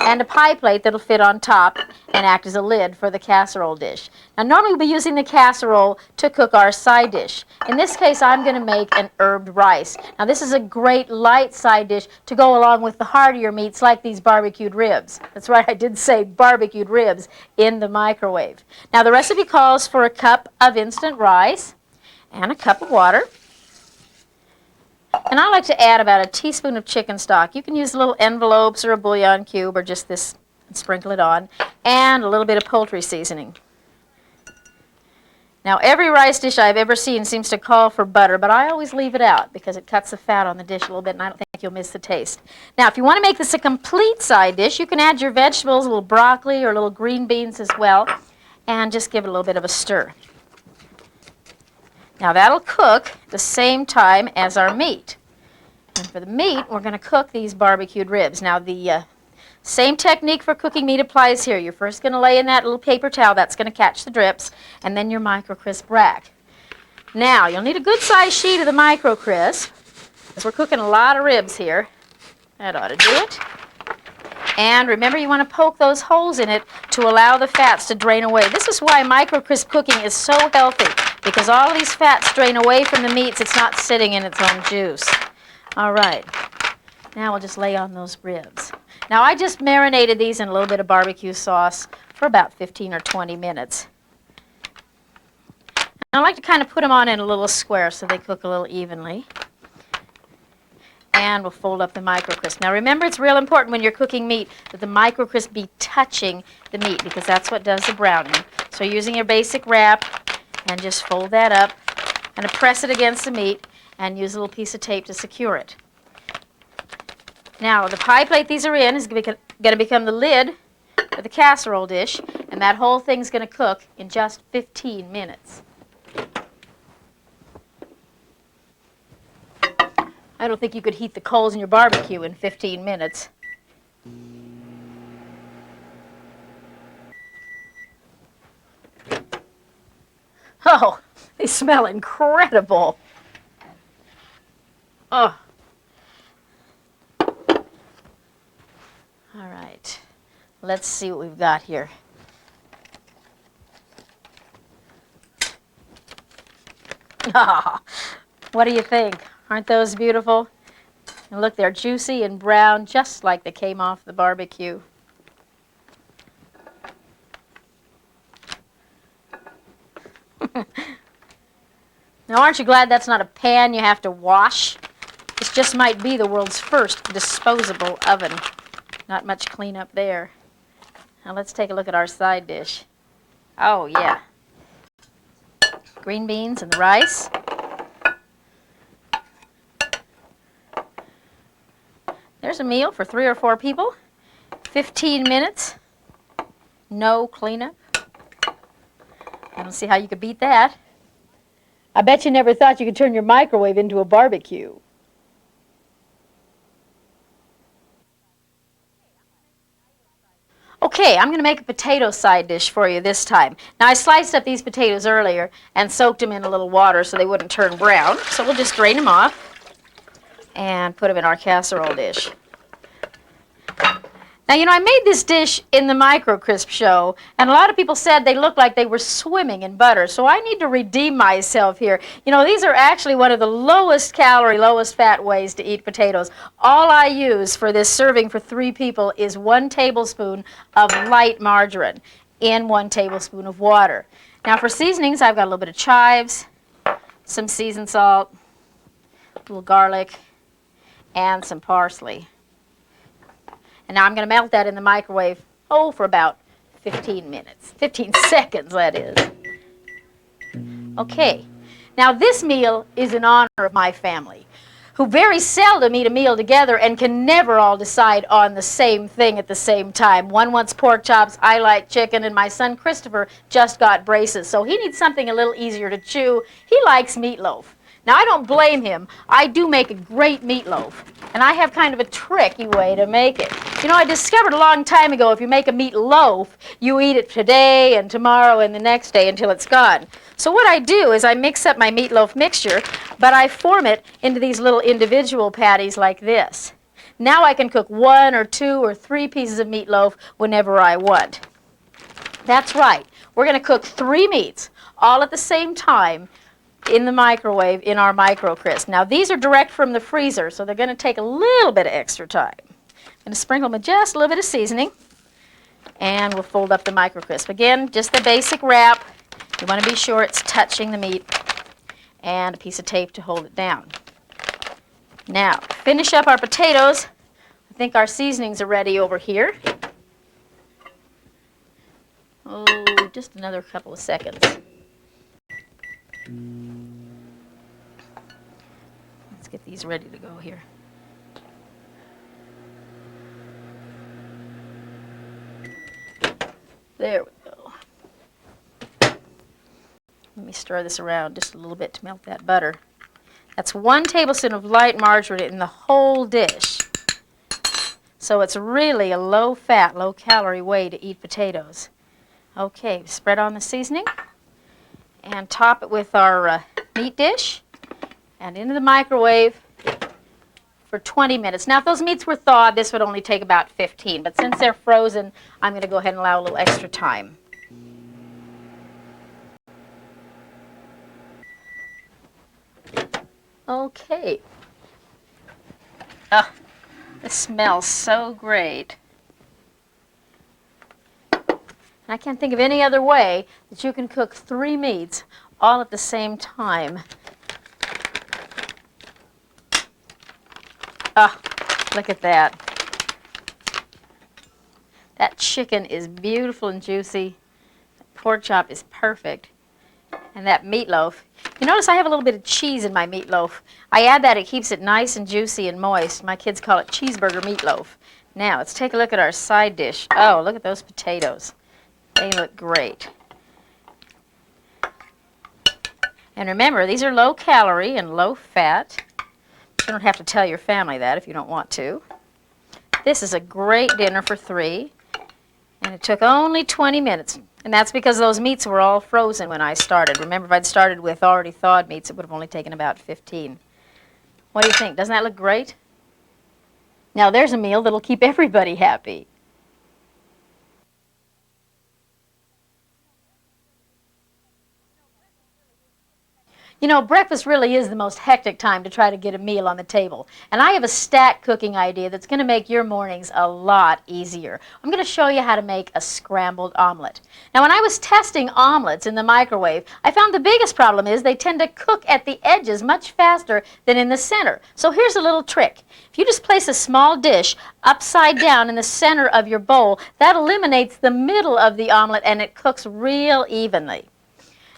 and a pie plate that'll fit on top and act as a lid for the casserole dish. Now normally we'll be using the casserole to cook our side dish. In this case, I'm going to make an herbed rice. Now this is a great light side dish to go along with the heartier meats like these barbecued ribs. That's right, I did say barbecued ribs in the microwave. Now the recipe calls for a cup of instant rice and a cup of water. And I like to add about a teaspoon of chicken stock. You can use little envelopes or a bouillon cube or just this and sprinkle it on. And a little bit of poultry seasoning. Now every rice dish I've ever seen seems to call for butter, but I always leave it out because it cuts the fat on the dish a little bit and I don't think you'll miss the taste. Now if you want to make this a complete side dish, you can add your vegetables, a little broccoli or little green beans as well, and just give it a little bit of a stir. Now that'll cook the same time as our meat. And for the meat, we're going to cook these barbecued ribs. Now the same technique for cooking meat applies here. You're first going to lay in that little paper towel that's going to catch the drips, and then your Microcrisp rack. Now you'll need a good sized sheet of the Microcrisp, because we're cooking a lot of ribs here. That ought to do it. And remember, you want to poke those holes in it to allow the fats to drain away. This is why Microcrisp cooking is so healthy, because all of these fats drain away from the meats. It's not sitting in its own juice. All right. Now we'll just lay on those ribs. Now I just marinated these in a little bit of barbecue sauce for about 15 or 20 minutes. I like to kind of put them on in a little square so they cook a little evenly. And we'll fold up the Microcrisp. Now remember, it's real important when you're cooking meat that the Microcrisp be touching the meat, because that's what does the browning. So using your basic wrap, and just fold that up and press it against the meat and use a little piece of tape to secure it. Now the pie plate these are in is going to become the lid for the casserole dish, and that whole thing's going to cook in just 15 minutes. I don't think you could heat the coals in your barbecue in 15 minutes. Oh, they smell incredible. Oh. All right, let's see what we've got here. Ah, what do you think? Aren't those beautiful? And look, they're juicy and brown, just like they came off the barbecue. Now, aren't you glad that's not a pan you have to wash? This just might be the world's first disposable oven. Not much cleanup there. Now let's take a look at our side dish. Oh, yeah. Green beans and the rice. There's a meal for 3 or 4 people. 15 minutes. No cleanup. I don't see how you could beat that. I bet you never thought you could turn your microwave into a barbecue. Okay, I'm going to make a potato side dish for you this time. Now I sliced up these potatoes earlier and soaked them in a little water so they wouldn't turn brown. So we'll just drain them off and put them in our casserole dish. Now, you know, I made this dish in the Microcrisp show, and a lot of people said they looked like they were swimming in butter, so I need to redeem myself here. You know, these are actually one of the lowest calorie, lowest fat ways to eat potatoes. All I use for this serving for 3 people is 1 tablespoon of light margarine in 1 tablespoon of water. Now, for seasonings, I've got a little bit of chives, some seasoned salt, a little garlic, and some parsley. And now I'm going to melt that in the microwave, for about 15 minutes. 15 seconds, that is. Okay. Now this meal is in honor of my family, who very seldom eat a meal together and can never all decide on the same thing at the same time. One wants pork chops, I like chicken, and my son Christopher just got braces, so he needs something a little easier to chew. He likes meatloaf. Now, I don't blame him. I do make a great meatloaf, and I have kind of a tricky way to make it. You know, I discovered a long time ago if you make a meatloaf, you eat it today and tomorrow and the next day until it's gone. So what I do is I mix up my meatloaf mixture, but I form it into these little individual patties like this. Now I can cook 1 or 2 or 3 pieces of meatloaf whenever I want. That's right. We're going to cook 3 meats all at the same time in the microwave in our Microcrisp. Now these are direct from the freezer, so they're going to take a little bit of extra time. I'm going to sprinkle them with just a little bit of seasoning, and we'll fold up the Microcrisp. Again, just the basic wrap. You want to be sure it's touching the meat, and a piece of tape to hold it down. Now, finish up our potatoes. I think our seasonings are ready over here. Oh, just another couple of seconds. Let's get these ready to go here. There we go. Let me stir this around just a little bit to melt that butter. That's 1 tablespoon of light margarine in the whole dish. So it's really a low-fat, low-calorie way to eat potatoes. Okay, spread on the seasoning and top it with our meat dish and into the microwave for 20 minutes. Now, if those meats were thawed, this would only take about 15, but since they're frozen, I'm going to go ahead and allow a little extra time. Okay. Oh, this smells so great. And I can't think of any other way that you can cook 3 meats all at the same time. Ah, look at that. That chicken is beautiful and juicy. That pork chop is perfect. And that meatloaf. You notice I have a little bit of cheese in my meatloaf. I add that, it keeps it nice and juicy and moist. My kids call it cheeseburger meatloaf. Now, let's take a look at our side dish. Oh, look at those potatoes. They look great. And remember, these are low calorie and low fat. You don't have to tell your family that if you don't want to. This is a great dinner for 3. And it took only 20 minutes. And that's because those meats were all frozen when I started. Remember, if I'd started with already thawed meats, it would have only taken about 15. What do you think? Doesn't that look great? Now, there's a meal that'll keep everybody happy. You know, breakfast really is the most hectic time to try to get a meal on the table. And I have a stack cooking idea that's going to make your mornings a lot easier. I'm going to show you how to make a scrambled omelet. Now, when I was testing omelets in the microwave, I found the biggest problem is they tend to cook at the edges much faster than in the center. So here's a little trick. If you just place a small dish upside down in the center of your bowl, that eliminates the middle of the omelet and it cooks real evenly.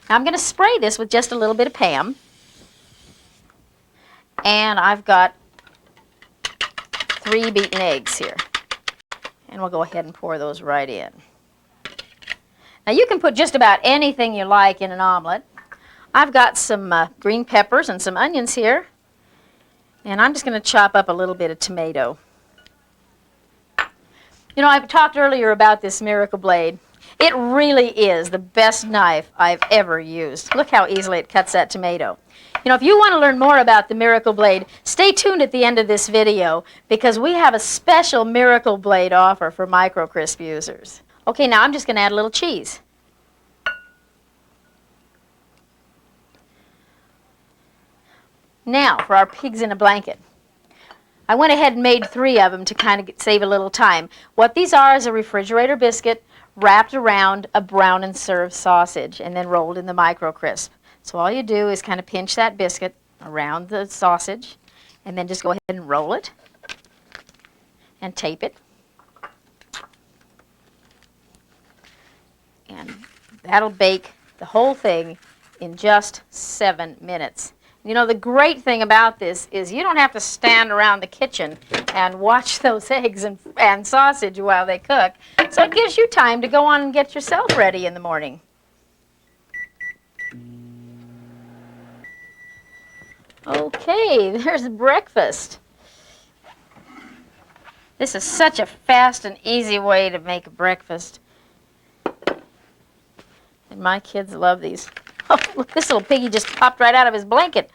Now I'm going to spray this with just a little bit of Pam. And I've got 3 beaten eggs here. And we'll go ahead and pour those right in. Now you can put just about anything you like in an omelet. I've got some green peppers and some onions here. And I'm just going to chop up a little bit of tomato. You know, I talked earlier about this Miracle Blade. It really is the best knife I've ever used. Look how easily it cuts that tomato. You know, if you want to learn more about the Miracle Blade, stay tuned at the end of this video because we have a special Miracle Blade offer for Microcrisp users. Okay, now I'm just going to add a little cheese. Now for our pigs in a blanket. I went ahead and made 3 of them to kind of save a little time. What these are is a refrigerator biscuit wrapped around a brown and served sausage and then rolled in the Microcrisp. So all you do is kind of pinch that biscuit around the sausage and then just go ahead and roll it and tape it. And that'll bake the whole thing in just 7 minutes. You know, the great thing about this is you don't have to stand around the kitchen and watch those eggs and sausage while they cook. So it gives you time to go on and get yourself ready in the morning. Okay, there's breakfast. This is such a fast and easy way to make a breakfast. And my kids love these. Oh, look, this little piggy just popped right out of his blanket.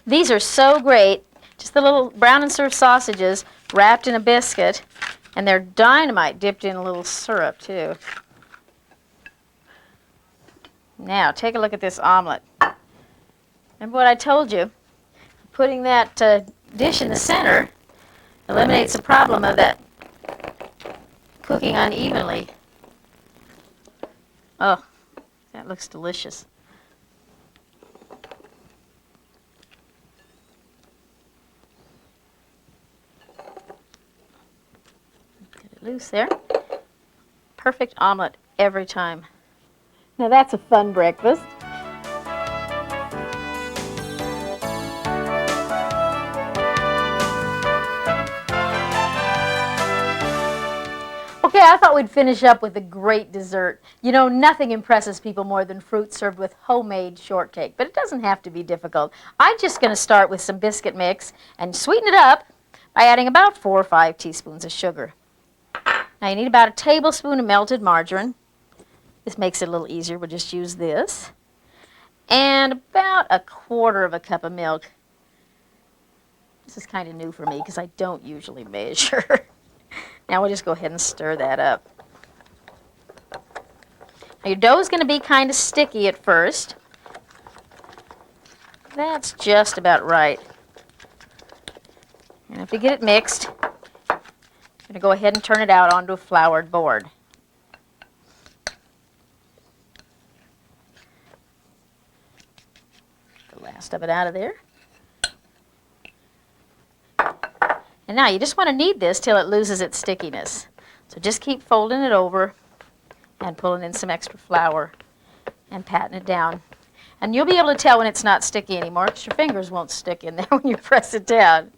These are so great. Just the little brown and served sausages wrapped in a biscuit. And they're dynamite dipped in a little syrup, too. Now, take a look at this omelet. Remember what I told you? Putting that dish in the center eliminates the problem of that cooking unevenly. Oh, that looks delicious. Get it loose there. Perfect omelet every time. Now that's a fun breakfast. Okay, I thought we'd finish up with a great dessert. You know, nothing impresses people more than fruit served with homemade shortcake, but it doesn't have to be difficult. I'm just going to start with some biscuit mix and sweeten it up by adding about 4 or 5 teaspoons of sugar. Now you need about a tablespoon of melted margarine. This makes it a little easier. We'll just use this. And about 1/4 cup of milk. This is kind of new for me because I don't usually measure. Now we'll just go ahead and stir that up. Now your dough is going to be kind of sticky at first. That's just about right. And if you get it mixed, I'm going to go ahead and turn it out onto a floured board. The last of it out of there. And now you just want to knead this till it loses its stickiness. So just keep folding it over and pulling in some extra flour and patting it down. And you'll be able to tell when it's not sticky anymore because your fingers won't stick in there when you press it down.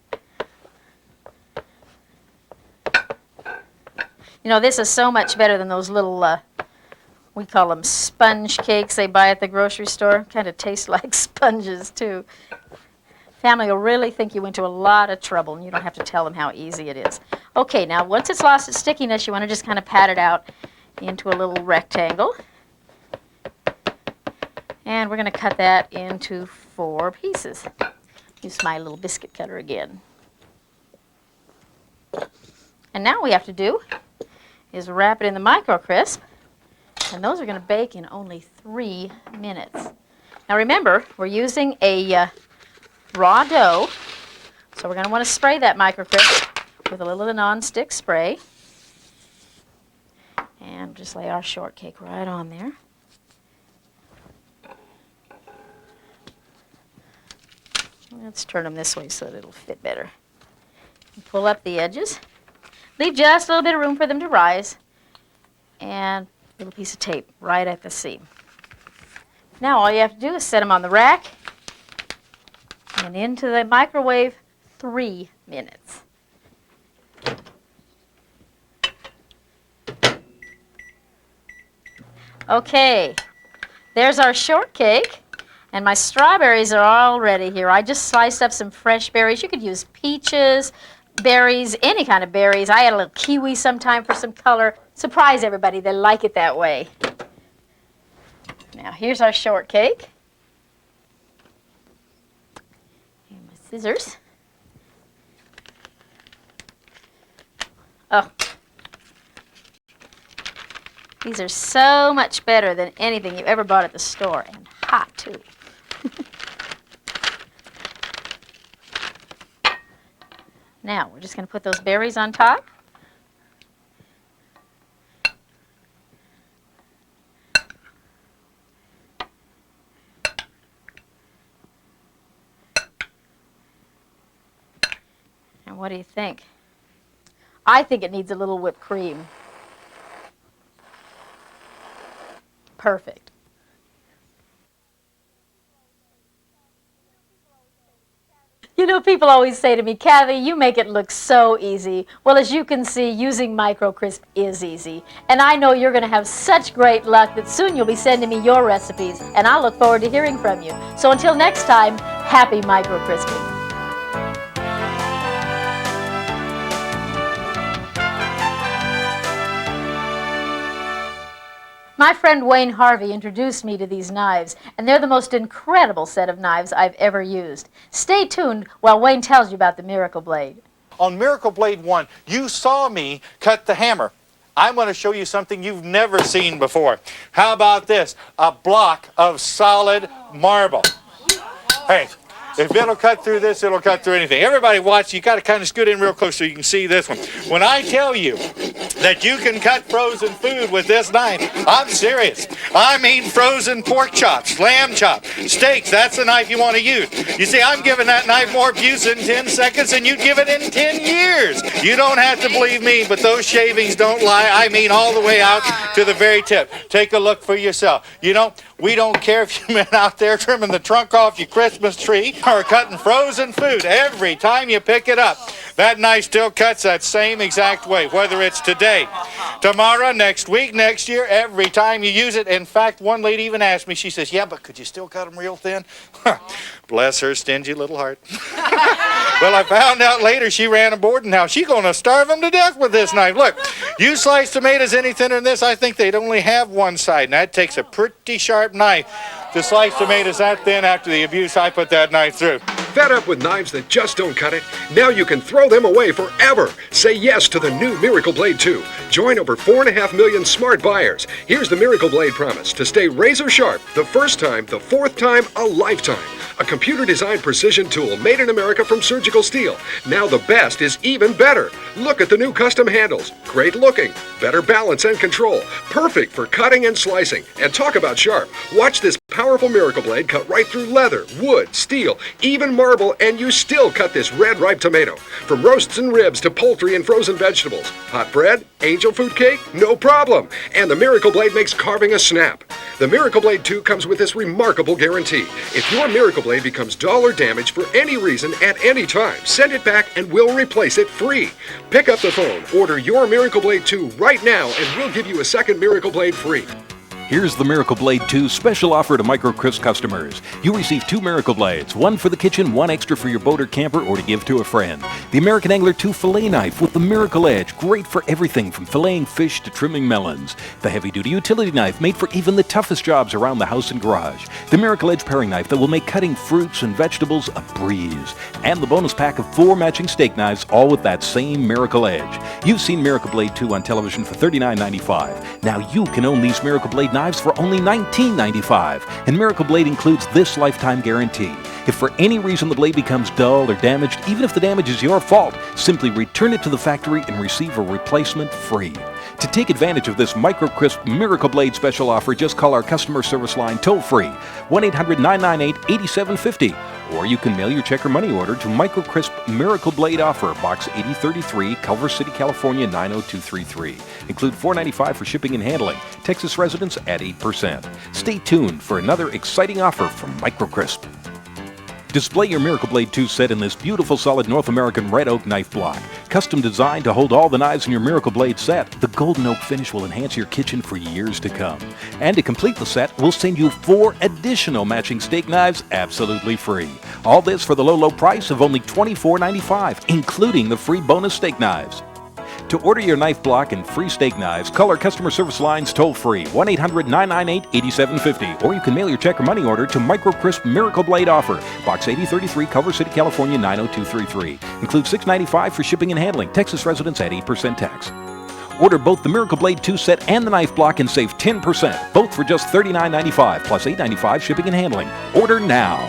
You know, this is so much better than those little, we call them sponge cakes they buy at the grocery store. Kind of taste like sponges, too. Family will really think you went to a lot of trouble, and you don't have to tell them how easy it is. Okay, now once it's lost its stickiness, you want to just kind of pat it out into a little rectangle. And we're going to cut that into 4 pieces. Use my little biscuit cutter again. And now what we have to do is wrap it in the Microcrisp, and those are going to bake in only 3 minutes. Now remember, we're using a raw dough, so we're going to want to spray that Microcrisp with a little of the non-stick spray. And just lay our shortcake right on there. Let's turn them this way so that it'll fit better. And pull up the edges. Leave just a little bit of room for them to rise. And a little piece of tape right at the seam. Now all you have to do is set them on the rack and into the microwave 3 minutes. Okay, there's our shortcake. And my strawberries are all ready here. I just sliced up some fresh berries. You could use peaches, berries, any kind of berries. I add a little kiwi sometime for some color. Surprise everybody, they like it that way. Now here's our shortcake. And my scissors. Oh, these are so much better than anything you ever bought at the store, and hot too. Now we're just going to put those berries on top. And what do you think? I think it needs a little whipped cream. Perfect. You know, people always say to me, Cathy, you make it look so easy. Well, as you can see, using Microcrisp is easy. And I know you're going to have such great luck that soon you'll be sending me your recipes. And I look forward to hearing from you. So until next time, happy microcrisping. My friend Wayne Harvey introduced me to these knives, and they're the most incredible set of knives I've ever used. Stay tuned while Wayne tells you about the Miracle Blade. On Miracle Blade 1, you saw me cut the hammer. I'm going to show you something you've never seen before. How about this? A block of solid marble. Hey, if it'll cut through this, it'll cut through anything. Everybody watch, you got to kind of scoot in real close so you can see this one. When I tell you that you can cut frozen food with this knife, I'm serious. I mean frozen pork chops, lamb chops, steaks. That's the knife you want to use. You see, I'm giving that knife more abuse in 10 seconds than you'd give it in 10 years. You don't have to believe me, but those shavings don't lie. I mean all the way out to the very tip. Take a look for yourself. You know, we don't care if you've been out there trimming the trunk off your Christmas tree or cutting frozen food. Every time you pick it up, that knife still cuts that same exact way, whether it's today, tomorrow, next week, next year, every time you use it. In fact, one lady even asked me, she says, yeah, but could you still cut them real thin? Bless her stingy little heart. Well, I found out later she ran a boarding house. She's going to starve them to death with this knife. Look, you slice tomatoes any thinner than this, I think they'd only have one side. And that takes a pretty sharp knife to slice tomatoes that thin. After the abuse I put that knife through. Fed up with knives that just don't cut it? Now you can throw them away forever. Say yes to the new Miracle Blade 2. Join over 4.5 million smart buyers. Here's the Miracle Blade promise: to stay razor sharp the first time, the fourth time, a lifetime. a computer-designed precision tool made in America from surgical steel. Now the best is even better. Look at the new custom handles. Great looking, better balance and control. Perfect for cutting and slicing. And talk about sharp. Watch this powerful Miracle Blade cut right through leather, wood, steel, even marble, and you still cut this red ripe tomato. From roasts and ribs to poultry and frozen vegetables. Hot bread, angel food cake, no problem. And the Miracle Blade makes carving a snap. The Miracle Blade 2 comes with this remarkable guarantee. If your Miracle Blade becomes dull or damaged for any reason at any time, send it back and we'll replace it free. Pick up the phone, order your Miracle Blade 2 right now, and we'll give you a second Miracle Blade free. Here's the Miracle Blade 2 special offer to Microcrisp customers. You receive 2 Miracle Blades, 1 for the kitchen, 1 extra for your boat or camper or to give to a friend. The American Angler 2 Fillet Knife with the Miracle Edge, great for everything from filleting fish to trimming melons. The heavy-duty utility knife made for even the toughest jobs around the house and garage. The Miracle Edge paring knife that will make cutting fruits and vegetables a breeze. And the bonus pack of 4 matching steak knives, all with that same Miracle Edge. You've seen Miracle Blade 2 on television for $39.95. Now you can own these Miracle Blade knives for only $19.95. And Miracle Blade includes this lifetime guarantee. If for any reason the blade becomes dull or damaged, even if the damage is your fault, simply return it to the factory and receive a replacement free. To take advantage of this Microcrisp Miracle Blade special offer, just call our customer service line toll-free, 1-800-998-8750. Or you can mail your check or money order to Microcrisp Miracle Blade Offer, Box 8033, Culver City, California, 90233. Include $4.95 for shipping and handling. Texas residents at 8%. Stay tuned for another exciting offer from Microcrisp. Display your Miracle Blade 2 set in this beautiful solid North American red oak knife block. Custom designed to hold all the knives in your Miracle Blade set, the golden oak finish will enhance your kitchen for years to come. And to complete the set, we'll send you 4 additional matching steak knives absolutely free. All this for the low price of only $24.95, including the free bonus steak knives. To order your knife block and free steak knives, call our customer service lines toll-free, 1-800-998-8750, or you can mail your check or money order to Microcrisp Miracle Blade Offer, Box 8033, Culver City, California, 90233. Includes $6.95 for shipping and handling. Texas residents at 8% tax. Order both the Miracle Blade 2 set and the knife block and save 10%, both for just $39.95, plus $8.95 shipping and handling. Order now.